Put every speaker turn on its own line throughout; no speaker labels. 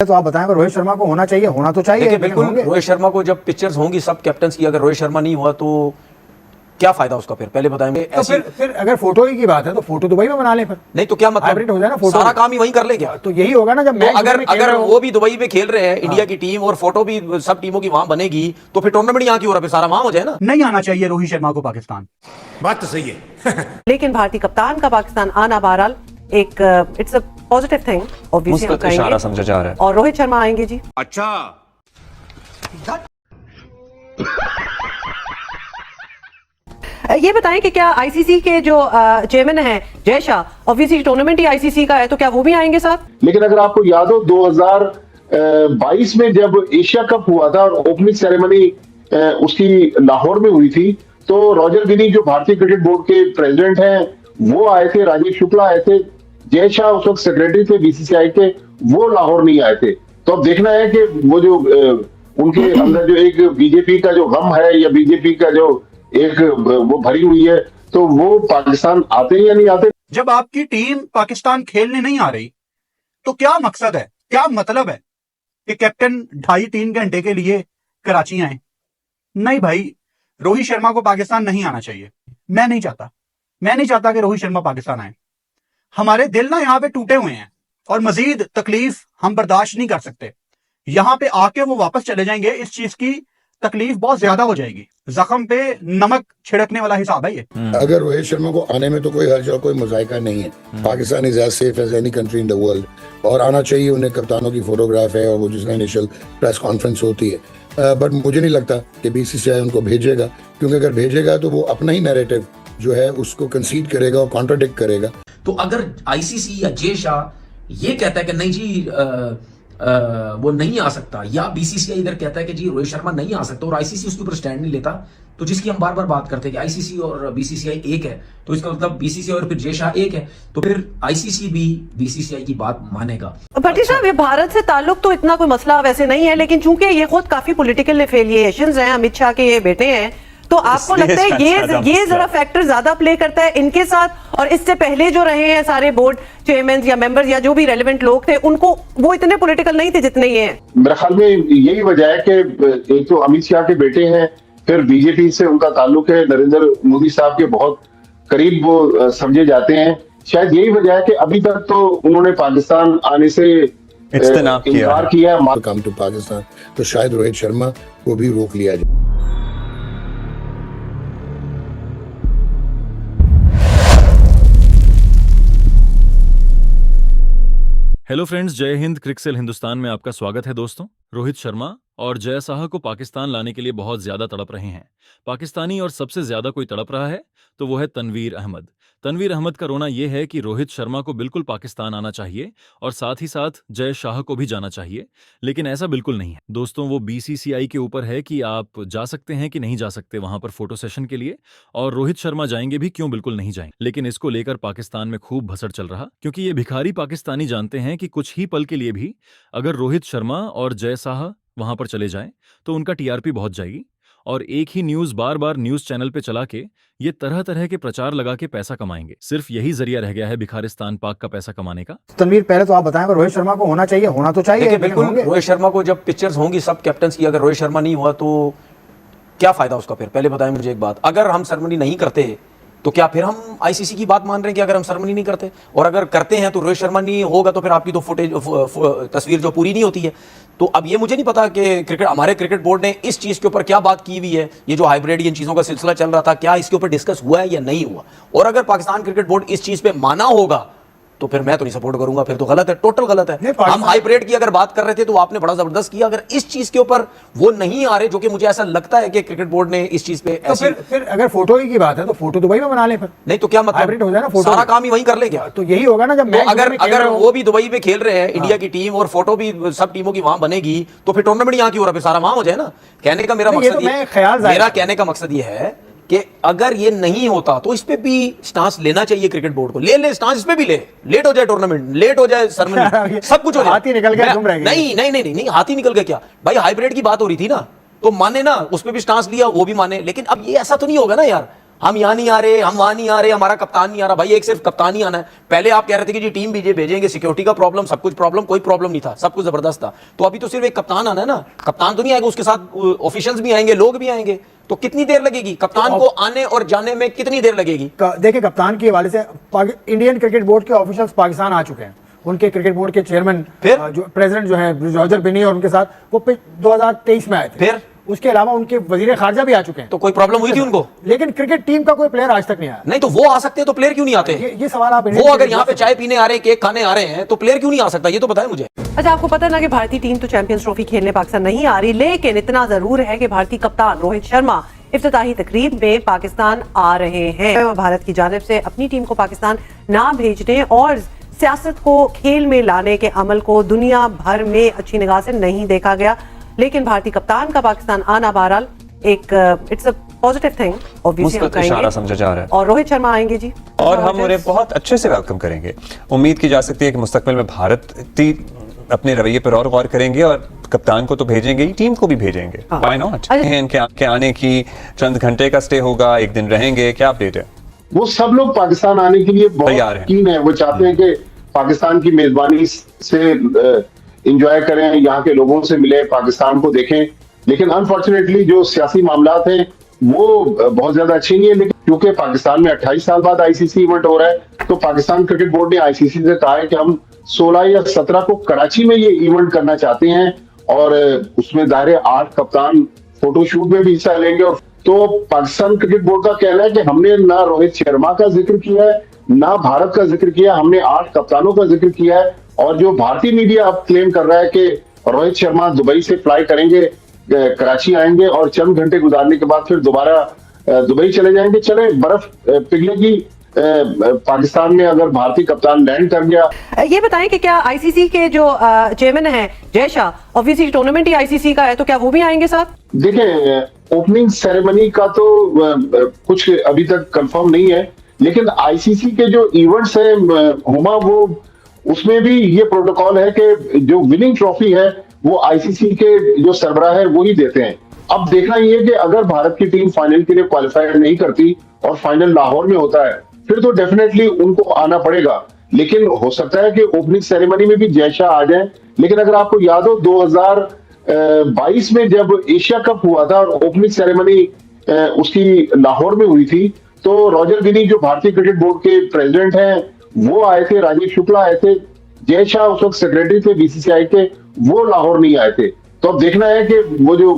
तो आप बताएं, रोहित शर्मा को होना चाहिए, होना तो चाहिए।
बिल्कुल, रोहित शर्मा को जब पिक्चर्स होंगी सब कैप्टन की, अगर रोहित शर्मा नहीं हुआ तो क्या फायदा उसका? फिर पहले बताएंगे
तो फिर अगर फोटो की बात है तो फोटो दुबई में बना ले, फिर
नहीं तो क्या मतलब
हाइब्रिड हो जाए ना, फोटो
सारा काम ही वहीं कर ले क्या?
तो यही होगा ना, जब
तो अगर वो भी दुबई में खेल रहे हैं इंडिया की टीम और फोटो भी सब टीमों की वहां बनेगी तो फिर टूर्नामेंट यहाँ की हो रहा है, फिर सारा वहां हो जाए ना।
नहीं आना चाहिए रोहित शर्मा को पाकिस्तान।
बात तो सही है।
लेकिन भारतीय कप्तान का पाकिस्तान आना बहरहाल एक इट्स अ पॉजिटिव थिंग,
मुस्बत इशारा समझा जा रहा है।
और रोहित शर्मा आएंगे जी।
अच्छा,
ये बताएं कि क्या आईसीसी के जो चेयरमैन हैं जय शाह, ऑब्वियसली टूर्नामेंट ही आईसीसी का है, तो क्या वो भी आएंगे साथ?
लेकिन अगर आपको याद हो 2022 में जब एशिया कप हुआ था और ओपनिंग सेरेमनी उसकी लाहौर में हुई थी, तो रॉजर बिनी जो भारतीय क्रिकेट बोर्ड के प्रेसिडेंट हैं वो आए थे, राजीव शुक्ला आए थे, जय शाह उस वक्त सेक्रेटरी थे बीसीसीआई के, वो लाहौर नहीं आए थे। तो अब देखना है कि वो जो उनके अंदर जो एक बीजेपी का जो गम है या बीजेपी का जो एक वो भरी हुई है, तो वो पाकिस्तान आते या नहीं आते।
जब आपकी टीम पाकिस्तान खेलने नहीं आ रही तो क्या मकसद है, क्या मतलब है कि कैप्टन 2.5-3 घंटे के लिए कराची आए? नहीं भाई, रोहित शर्मा को पाकिस्तान नहीं आना चाहिए। मैं नहीं चाहता कि रोहित शर्मा पाकिस्तान आए। हमारे दिल ना यहाँ पे टूटे हुए हैं और मजीद तकलीफ हम बर्दाश्त नहीं कर सकते। यहाँ पे आके वो वापस चले जाएंगे, इस चीज की तकलीफ बहुत ज्यादा हो जाएगी। जख्म पे नमक छिड़कने वाला हिसाब है ये।
अगर रोहित शर्मा को आने में तो कोई हर्ज और कोई मुजायका नहीं है। Pakistan is as safe as any country in the world, और आना चाहिए। उन्हें कप्तानों की फोटोग्राफ है और वो जिसमें इनिशियल प्रेस कॉन्फ्रेंस होती है, बट मुझे नहीं लगता कि बीसीसीआई उनको भेजेगा, क्योंकि अगर भेजेगा तो वो अपना ही नैरेटिव जो है उसको कंसीड करेगा और कॉन्ट्राडिक्ट करेगा।
तो अगर आईसीसी या जय शाह ये कहता है कि नहीं जी वो नहीं आ सकता, या बीसीसीआई इधर कहता है कि जी रोहित शर्मा नहीं आ सकता और आईसीसी उसके ऊपर स्टैंड नहीं लेता, तो जिसकी हम बार बार बात करते हैं कि आईसीसी और बीसीसीआई एक है, तो इसका मतलब बीसीसीआई और फिर जय शाह एक है, तो फिर आईसीसी भी बीसीसीआई की बात मानेगा।
भट्टी साहब, ये भारत से ताल्लुक तो इतना कोई मसला वैसे नहीं है, लेकिन चूंकि ये खुद काफी पॉलिटिकल एफिलिएशंस हैं, अमित शाह के ये बेटे हैं, तो आपको लगता है ये जरा फैक्टर ज्यादा प्ले करता है इनके साथ? और इससे पहले जो रहे हैं सारे बोर्ड चेयरमैन या मेंबर्स या जो भी रेलेवेंट लोग थे, उनको वो इतने पॉलिटिकल नहीं थे जितने ये हैं।
मेरे ख्याल में यही वजह है कि एक तो अमित शाह के बेटे हैं, फिर बीजेपी से उनका ताल्लुक है, नरेंद्र मोदी साहब के बहुत करीब वो समझे जाते हैं। शायद यही वजह है कि अभी तक तो उन्होंने पाकिस्तान आने से इनकार किया।
कम टू पाकिस्तान, तो शायद रोहित शर्मा को भी रोक लिया जाए।
हेलो फ्रेंड्स, जय हिंद। क्रिकसेल हिंदुस्तान में आपका स्वागत है दोस्तों। रोहित शर्मा और जय शाह को पाकिस्तान लाने के लिए बहुत ज्यादा तड़प रहे हैं पाकिस्तानी, और सबसे ज्यादा कोई तड़प रहा है तो वो है तनवीर अहमद। तनवीर अहमद का रोना यह है कि रोहित शर्मा को बिल्कुल पाकिस्तान आना चाहिए और साथ ही साथ जय शाह को भी जाना चाहिए, लेकिन ऐसा बिल्कुल नहीं है दोस्तों। वो बीसीसीआई के ऊपर है कि आप जा सकते हैं कि नहीं जा सकते वहां पर फोटो सेशन के लिए, और रोहित शर्मा जाएंगे भी, क्यों बिल्कुल नहीं जाएंगे। लेकिन इसको लेकर पाकिस्तान में खूब भसड़ चल रहा, क्योंकि ये भिखारी पाकिस्तानी जानते हैं कि कुछ ही पल के लिए भी अगर रोहित शर्मा और जय शाह वहां पर चले जाएं तो उनका टीआरपी बहुत जाएगी, और एक ही न्यूज बार बार न्यूज चैनल पे चला के ये तरह तरह के प्रचार लगा के पैसा कमाएंगे। सिर्फ यही जरिया रह गया है भिखारिस्तान पाक का पैसा कमाने का।
तनवीर, पहले तो आप बताएं, रोहित शर्मा को होना चाहिए, होना तो चाहिए।
बिल्कुल, रोहित शर्मा को जब पिक्चर्स होंगी सब कैप्टन की, अगर रोहित शर्मा नहीं हुआ तो क्या फायदा उसका? फिर पहले बताएं मुझे एक बात, अगर हम सेरेमनी नहीं करते तो क्या फिर हम आईसीसी की बात मान रहे हैं कि अगर हम सेरेमनी नहीं करते, और अगर करते हैं तो रोहित शर्मा नहीं होगा तो फिर आपकी तो फुटेज तस्वीर जो पूरी नहीं होती है। तो अब ये मुझे नहीं पता कि हमारे क्रिकेट बोर्ड ने इस चीज के ऊपर क्या बात की हुई है। ये जो हाइब्रिड इन चीजों का सिलसिला चल रहा था, क्या इसके ऊपर डिस्कस हुआ है या नहीं हुआ? और अगर पाकिस्तान क्रिकेट बोर्ड इस चीज पे माना होगा तो फिर मैं तो नहीं सपोर्ट करूंगा, फिर तो गलत है, टोटल गलत है। हम हाइब्रिड की अगर बात कर रहे थे तो आपने बड़ा जबरदस्त किया। अगर इस चीज के ऊपर वो नहीं आ रहे, जो कि मुझे ऐसा लगता है कि क्रिकेट बोर्ड ने इस चीज पे
तो फिर अगर फोटो की बात है तो फोटो दुबई में बना ले, फिर
नहीं तो क्या मतलब
हाइब्रिड हो जाए ना, फोटो
सारा काम ही वहीं कर ले क्या?
तो यही होगा ना, जब
अगर वो भी दुबई में खेल रहे हैं इंडिया की टीम और फोटो भी सब टीमों की वहां बनेगी, तो फिर टूर्नामेंट यहाँ की हो रहा है, फिर सारा वहां हो जाए ना। कहने का मेरा मकसद ये है कि अगर ये नहीं होता तो इस पे भी स्टांस लेना चाहिए क्रिकेट बोर्ड को। ले स्टांस इस पे भी लेट हो जाए टूर्नामेंट, लेट हो जाए सेरेमनी, सब कुछ हो जाए।
हाथी निकल गया, तुम रह गए।
नहीं, हाथी निकल गया क्या भाई? हाइब्रिड की बात हो रही थी ना, तो माने ना, उस पे भी स्टांस लिया, वो भी माने। लेकिन अब ये ऐसा तो नहीं होगा ना यार, हम यहाँ नहीं आ रहे, हम वहां नहीं आ रहे, हमारा कप्तान नहीं आ रहा। भाई एक सिर्फ कप्तान ही आना है। पहले आप कह रहे थे कि जी टीम बीजे भेजेंगे, सिक्योरिटी का प्रॉब्लम, सब कुछ प्रॉब्लम, कोई प्रॉब्लम नहीं था, सब कुछ जबरदस्त था। तो अभी तो सिर्फ एक कप्तान आना है ना, कप्तान तो नहीं आएगा, उसके साथ ऑफिशियल्स भी आएंगे, लोग भी आएंगे। तो कितनी देर लगेगी कप्तान को आने और जाने में, कितनी देर लगेगी?
देखिए कप्तान के हवाले से इंडियन क्रिकेट बोर्ड के ऑफिशियल्स पाकिस्तान आ चुके हैं। उनके क्रिकेट बोर्ड के चेयरमैन जो प्रेसिडेंट जो है रॉजर बिनी, और उनके साथ वो 2023 में आए थे।
फिर
उसके अलावा उनके वजीर खारजा भी आ चुके हैं।
तो कोई प्रॉब्लम हुई थी उनको?
लेकिन क्रिकेट टीम का कोई प्लेयर आज तक नहीं आया।
नहीं तो वो आ सकते हैं, तो प्लेयर क्यों नहीं आते?
ये सवाल आप
वो अगर यहाँ पे चाय पीने आ रहे हैं, केक खाने आ रहे हैं, तो प्लेयर क्यों नहीं आ सकता? ये तो बताएं मुझे।
अच्छा, आपको पता ना कि भारतीय टीम तो चैंपियंस ट्रॉफी खेलने पाकिस्तान नहीं आ रही, लेकिन इतना जरूर है कि भारतीय कप्तान रोहित शर्मा इफ्तिताही तकरीब में पाकिस्तान आ रहे हैं। भारत की जानिब से अपनी टीम को पाकिस्तान ना भेजने और सियासत को खेल में लाने के अमल को दुनिया भर में अच्छी निगाह से नहीं देखा गया, लेकिन भारतीय कप्तान का पाकिस्तान आना बहरहाल एक it's a positive thing, obviously
इशारा समझा जा रहा है।
और रोहित शर्मा आएंगे जी,
और हम उन्हें बहुत अच्छे से वेलकम करेंगे। उम्मीद की जा सकती है कि मुस्तकबिल में भारत अपने रवैये पर और गौर करेंगे और कप्तान को तो भेजेंगे ही, टीम को भी भेजेंगे। Why not? इनके आने की चंद घंटे का स्टे होगा, एक दिन रहेंगे, क्या अपडेट है?
वो सब लोग पाकिस्तान आने के लिए
तैयार
बहुत कीन है। वो चाहते हैं कि पाकिस्तान की मेजबानी से एंजॉय करें, यहाँ के लोगों से मिले, पाकिस्तान को देखें। लेकिन अनफॉर्चुनेटली जो सियासी मामलात हैं वो बहुत ज्यादा अच्छे नहीं है। लेकिन क्योंकि पाकिस्तान में 28 साल बाद आईसीसी इवेंट हो रहा है, तो पाकिस्तान क्रिकेट बोर्ड ने आईसीसी से कहा है कि हम 16 या 17 को कराची में ये इवेंट करना चाहते हैं, और उसमें दायरे 8 कप्तान फोटोशूट में भी हिस्सा लेंगे। और तो पाकिस्तान क्रिकेट बोर्ड का कहना है कि हमने ना रोहित शर्मा का जिक्र किया है, ना भारत का जिक्र किया, हमने 8 कप्तानों का जिक्र किया है। और जो भारतीय मीडिया अब क्लेम कर रहा है कि रोहित शर्मा दुबई से फ्लाई करेंगे, कराची आएंगे और चंद घंटे गुजारने के बाद फिर दोबारा दुबई चले जाएंगे। चले, बर्फ पिघलेगी पाकिस्तान में अगर भारतीय कप्तान लैंड कर गया।
ये बताएं कि क्या आईसीसी के जो चेयरमैन हैं जय शाह, ऑब्वियसली टूर्नामेंट ही आईसीसी का है, तो क्या वो भी आएंगे साथ?
देखिए, ओपनिंग सेरेमनी का तो कुछ अभी तक कंफर्म नहीं है, लेकिन आईसीसी के जो इवेंट्स है हुमा, वो उसमें भी ये प्रोटोकॉल है कि जो विनिंग ट्रॉफी है वो आईसीसी के जो सरबराह है वो ही देते हैं। अब देखना ये है कि अगर भारत की टीम फाइनल के लिए क्वालिफाई नहीं करती और फाइनल लाहौर में होता है, फिर तो डेफिनेटली उनको आना पड़ेगा। लेकिन हो सकता है कि ओपनिंग सेरेमनी में भी जय शाह आ जाए। लेकिन अगर आपको याद हो 2022 में जब एशिया कप हुआ था और ओपनिंग सेरेमनी उसकी लाहौर में हुई थी, तो रॉजर बिनी जो भारतीय क्रिकेट बोर्ड के प्रेसिडेंट हैं वो आए थे, राजीव शुक्ला आए थे, जय शाह उस वक्त सेक्रेटरी थे बीसीसीआई के, वो लाहौर नहीं आए थे। तो अब देखना है कि वो जो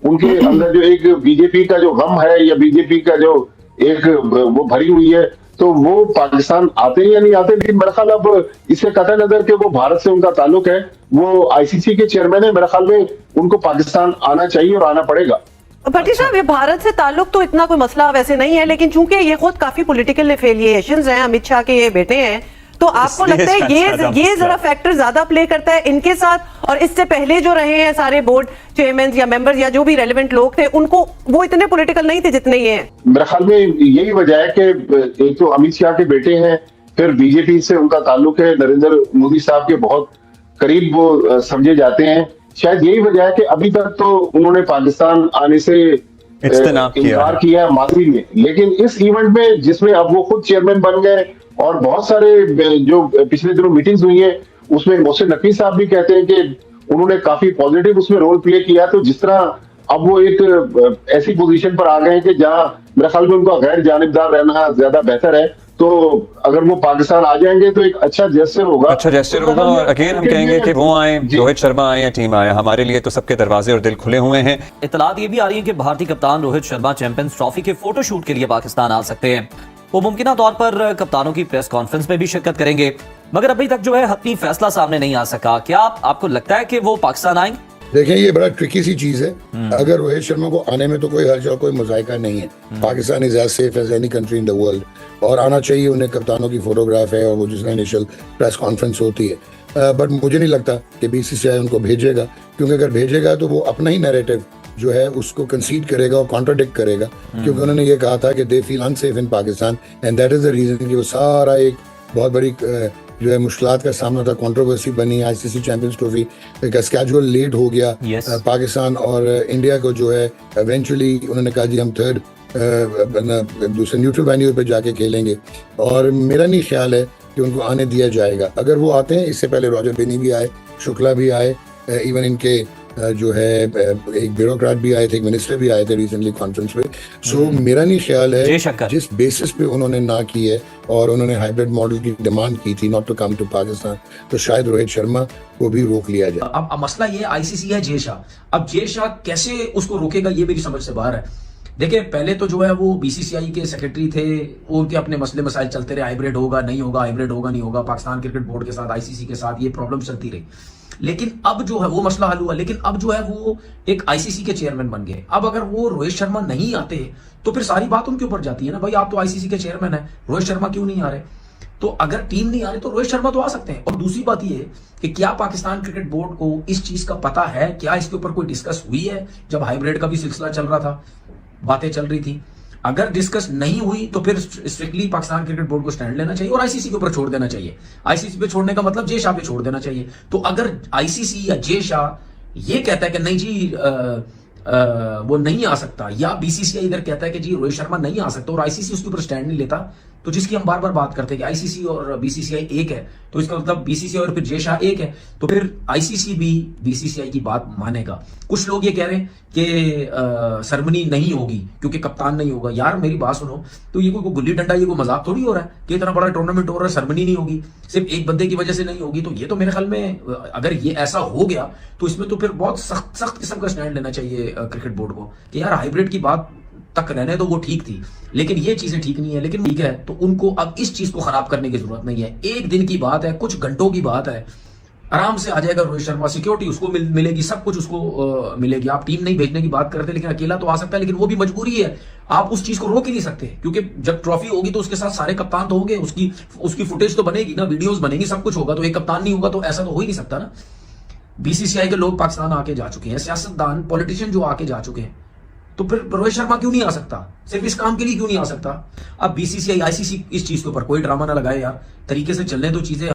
उनके अंदर जो एक बीजेपी का जो गम है या बीजेपी का जो एक वो भरी हुई है, तो वो पाकिस्तान आते हैं या नहीं आते। लेकिन मेरा ख्याल अब इससे कतई नजर कि वो भारत से उनका ताल्लुक है, वो आईसीसी के चेयरमैन है, मेरे ख्याल में उनको पाकिस्तान आना चाहिए और आना पड़ेगा।
भट्टी साहब, ये भारत से ताल्लुक तो इतना कोई मसला वैसे नहीं है, लेकिन चूंकि ये खुद काफी पॉलिटिकल एफिलिएशंस हैं, अमित शाह के ये बेटे हैं, तो आपको लगता है ये जरा फैक्टर ज्यादा प्ले करता है इनके साथ? और इससे पहले जो रहे हैं सारे बोर्ड चेयरमैन या मेंबर्स या जो भी रेलेवेंट लोग थे, उनको वो इतने पॉलिटिकल नहीं थे जितने ये हैं?
मेरे ख्याल में यही वजह है कि एक तो अमित शाह के बेटे हैं, फिर बीजेपी से उनका ताल्लुक है, नरेंद्र मोदी साहब के बहुत करीब वो समझे जाते हैं। शायद यही वजह है कि अभी तक तो उन्होंने पाकिस्तान आने से इनकार किया माजी में। लेकिन इस इवेंट में जिसमें अब वो खुद चेयरमैन बन गए और बहुत सारे जो पिछले दिनों मीटिंग्स हुई है उसमें मोहसिन नकवी साहब भी कहते हैं कि उन्होंने काफी पॉजिटिव उसमें रोल प्ले किया। तो जिस तरह अब वो एक ऐसी पोजीशन पर आ गए हैं कि जहां मेरे ख्याल में उनका गैर जानिबदार रहना ज्यादा बेहतर है। तो अगर वो पाकिस्तान आ जाएंगे तो एक अच्छा जेस्चर होगा।
और अगेन हम कहेंगे कि वो आए, रोहित शर्मा आए या टीम आए, हमारे लिए तो सबके दरवाजे और दिल खुले हुए हैं।
इतलात ये भी आ रही है कि भारतीय कप्तान रोहित शर्मा चैंपियंस ट्रॉफी के फोटोशूट के लिए पाकिस्तान आ सकते हैं। वो मुमकिन तौर पर कप्तानों की प्रेस कॉन्फ्रेंस में भी शिरकत करेंगे, मगर अभी तक जो है हतमी फैसला सामने नहीं आ सका। क्या आपको लगता है कि वो पाकिस्तान आएंगे?
देखें, ये बड़ा ट्रिकी सी चीज है। अगर रोहित शर्मा को आने में तो कोई हर्ज और कोई मुज़ायका नहीं है। Pakistan is as safe as any country in the world, और आना चाहिए। उन्हें कप्तानों की फोटोग्राफ है और वो जिसमें इनिशियल प्रेस कॉन्फ्रेंस होती है। बट मुझे नहीं लगता कि बीसीसीआई उनको भेजेगा, क्योंकि अगर भेजेगा तो वो अपना ही नैरेटिव जो है उसको कंसीड करेगा और कॉन्ट्राडिक्ट करेगा, क्योंकि उन्होंने ये कहा था कि they feel unsafe in Pakistan, and that is the reason कि वो सारा एक बहुत बड़ी जो है मुश्किलात का सामना था, कंट्रोवर्सी बनी। आईसीसी चैंपियंस ट्रॉफी का स्केड्यूल लेट हो गया। पाकिस्तान और इंडिया को जो है इवेंचुअली उन्होंने कहा जी हम 3rd दूसरे न्यूट्रल वेन्यू पे जाके खेलेंगे, और मेरा नहीं ख्याल है कि उनको आने दिया जाएगा। अगर वो आते हैं, इससे पहले रॉजर बिनी भी आए, शुक्ला भी आए, इवन इनके जो है एक ब्यूरोक्रेट भी आए थे, एक मिनिस्टर भी आए थे रिसेंटली कॉन्फ्रेंस पे। सो मेरा नहीं ख्याल है जिस बेसिस पे उन्होंने ना की है और उन्होंने हाइब्रिड मॉडल की डिमांड की थी not to come to Pakistan, तो शायद रोहित शर्मा को भी रोक लिया जाए।
अब मसला ये आईसीसी है जय शाह। अब जय शाह कैसे उसको रोकेगा ये मेरी समझ से बाहर है। देखिए पहले तो जो है वो बीसीसीआई के सेक्रेटरी थे, उनके अपने मसले मसाइल चलते रहे, हाइब्रिड होगा नहीं होगा, हाइब्रिड होगा नहीं होगा, पाकिस्तान क्रिकेट बोर्ड के साथ आईसीसी के साथ ये प्रॉब्लम चलती रही। लेकिन अब जो है वो मसला हल हुआ, लेकिन अब जो है वो एक आईसीसी के चेयरमैन बन गए। अब अगर वो रोहित शर्मा नहीं आते तो फिर सारी बात उनके ऊपर जाती है ना, भाई आप तो आईसीसी के चेयरमैन है, रोहित शर्मा क्यों नहीं आ रहे? तो अगर टीम नहीं आ रही तो रोहित शर्मा तो आ सकते हैं। और दूसरी बात ये कि क्या पाकिस्तान क्रिकेट बोर्ड को इस चीज का पता है, क्या इसके ऊपर कोई डिस्कस हुई है? जब हाइब्रिड का भी सिलसिला चल रहा था, बातें चल रही थी, अगर डिस्कस नहीं हुई तो फिर स्ट्रिक्टली पाकिस्तान क्रिकेट बोर्ड को स्टैंड लेना चाहिए और आईसीसी के ऊपर छोड़ देना चाहिए। आईसीसी पे छोड़ने का मतलब जय शाह पे छोड़ देना चाहिए। तो अगर आईसीसी या जय शाह ये कहता है कि नहीं जी वो नहीं आ सकता, या बीसीसीआई इधर कहता है कि जी रोहित शर्मा नहीं आ सकता और आईसीसी उसके ऊपर स्टैंड नहीं लेता, तो जिसकी हम बार बार बात करते हैं कि आईसीसी और बीसीसीआई एक है, तो इसका मतलब बीसीसीआई और फिर जय शाह एक है, तो फिर आईसीसी भी बीसीसीआई की बात मानेगा। कुछ लोग ये कह रहे हैं कि सेरेमनी नहीं होगी क्योंकि कप्तान नहीं होगा। यार मेरी बात सुनो, तो ये कोई गुल्ली डंडा, ये कोई मजाक थोड़ी हो रहा है कि इतना बड़ा टूर्नामेंट हो रहा है, सेरेमनी नहीं होगी, सिर्फ एक बंदे की वजह से नहीं होगी। तो ये तो मेरे ख्याल में अगर ये ऐसा हो गया तो इसमें तो फिर बहुत सख्त किस्म का स्टैंड लेना चाहिए क्रिकेट बोर्ड को कि यार हाइब्रिड की बात तक रहने तो वो ठीक थी, लेकिन ये चीजें ठीक नहीं है। लेकिन ठीक है तो उनको अब इस चीज को खराब करने की जरूरत नहीं है। एक दिन की बात है, कुछ घंटों की बात है, आराम से आ जाएगा रोहित शर्मा, सिक्योरिटी उसको मिलेगी, सब कुछ उसको मिलेगी। आप टीम नहीं भेजने की बात करते, लेकिन अकेला तो आ सकता है, लेकिन वो भी मजबूरी है, आप उस चीज को रोक ही नहीं सकते क्योंकि जब ट्रॉफी होगी तो उसके साथ सारे कप्तान तो होंगे, उसकी फुटेज तो बनेगी ना, वीडियोस बनेगी, सब कुछ होगा। तो एक कप्तान नहीं होगा तो ऐसा तो हो ही नहीं सकता ना। बीसीसीआई के लोग पाकिस्तान आके जा चुके हैं, सियासतदान पॉलिटिशियन जो आके जा चुके हैं, तो फिर रोहित शर्मा क्यों नहीं आ सकता? सिर्फ इस काम के लिए क्यों नहीं आ सकता? अब बीसीसीआई आईसीसी इस चीज के ऊपर कोई ड्रामा ना लगाए यार, तरीके से चलने तो चीजें।